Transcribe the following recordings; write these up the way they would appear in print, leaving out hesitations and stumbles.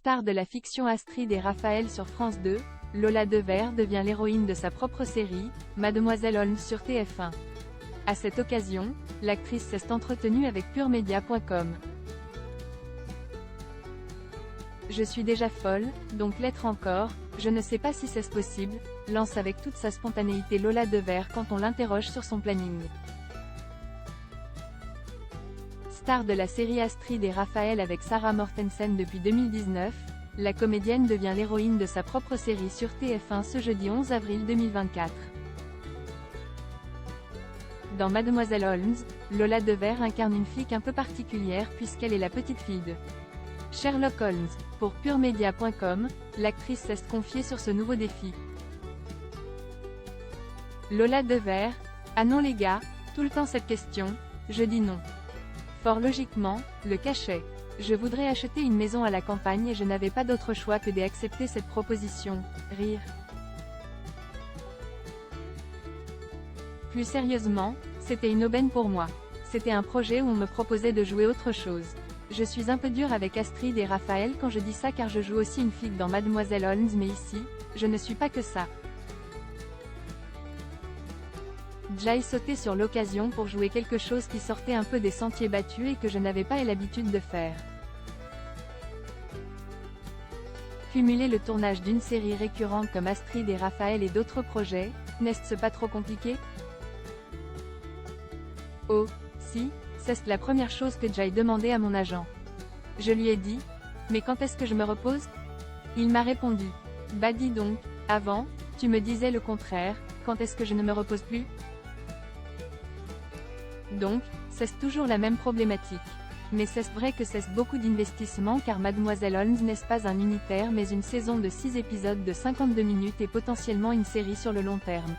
Star de la fiction Astrid et Raphaël sur France 2, Lola Devers devient l'héroïne de sa propre série, Mademoiselle Holmes sur TF1. À cette occasion, l'actrice s'est entretenue avec PureMedia.com. Je suis déjà folle, donc l'être encore, je ne sais pas si c'est possible, lance avec toute sa spontanéité Lola Devers quand on l'interroge sur son planning. Star de la série Astrid et Raphaël avec Sarah Mortensen depuis 2019, la comédienne devient l'héroïne de sa propre série sur TF1 ce jeudi 11 avril 2024. Dans Mademoiselle Holmes, Lola Devers incarne une flic un peu particulière puisqu'elle est la petite fille de Sherlock Holmes. Pour PureMedia.com, l'actrice s'est confiée sur ce nouveau défi. Lola Devers: ah non les gars, tout le temps cette question, je dis non. Fort logiquement, le cachet. Je voudrais acheter une maison à la campagne et je n'avais pas d'autre choix que d'accepter cette proposition. Rire. Plus sérieusement, c'était une aubaine pour moi. C'était un projet où on me proposait de jouer autre chose. Je suis un peu dur avec Astrid et Raphaël quand je dis ça car je joue aussi une flic dans Mademoiselle Holmes mais ici, je ne suis pas que ça. J'ai sauté sur l'occasion pour jouer quelque chose qui sortait un peu des sentiers battus et que je n'avais pas l'habitude de faire. Cumuler le tournage d'une série récurrente comme Astrid et Raphaël et d'autres projets, n'est-ce pas trop compliqué? Oh, si, c'est la première chose que j'ai demandé à mon agent. Je lui ai dit, mais quand est-ce que je me repose? Il m'a répondu, bah dis donc, avant, tu me disais le contraire, quand est-ce que je ne me repose plus? Donc, c'est toujours la même problématique. Mais c'est vrai que c'est beaucoup d'investissement car Mademoiselle Holmes n'est pas un unitaire mais une saison de 6 épisodes de 52 minutes et potentiellement une série sur le long terme.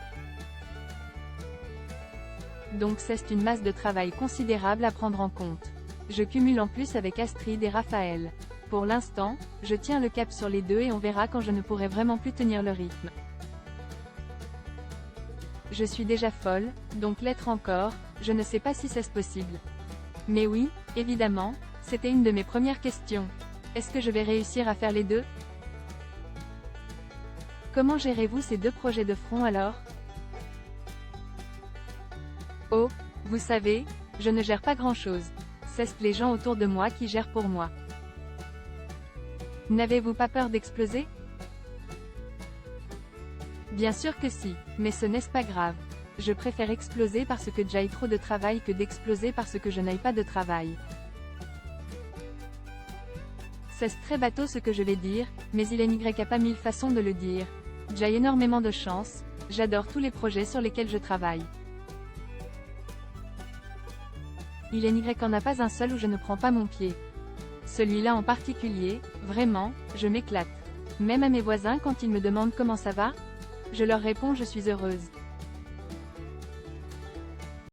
Donc c'est une masse de travail considérable à prendre en compte. Je cumule en plus avec Astrid et Raphaël. Pour l'instant, je tiens le cap sur les deux et on verra quand je ne pourrai vraiment plus tenir le rythme. Je suis déjà folle, donc l'être encore, je ne sais pas si c'est possible. Mais oui, évidemment, c'était une de mes premières questions. Est-ce que je vais réussir à faire les deux? Comment gérez-vous ces deux projets de front alors? Oh, vous savez, je ne gère pas grand-chose. C'est les gens autour de moi qui gèrent pour moi. N'avez-vous pas peur d'exploser? Bien sûr que si, mais ce n'est pas grave. Je préfère exploser parce que j'ai trop de travail que d'exploser parce que je n'ai pas de travail. C'est très bateau ce que je vais dire, mais il n'y a pas mille façons de le dire. J'ai énormément de chance, j'adore tous les projets sur lesquels je travaille. Il n'y en a pas un seul où je ne prends pas mon pied. Celui-là en particulier, vraiment, je m'éclate. Même à mes voisins quand ils me demandent comment ça va, je leur réponds je suis heureuse.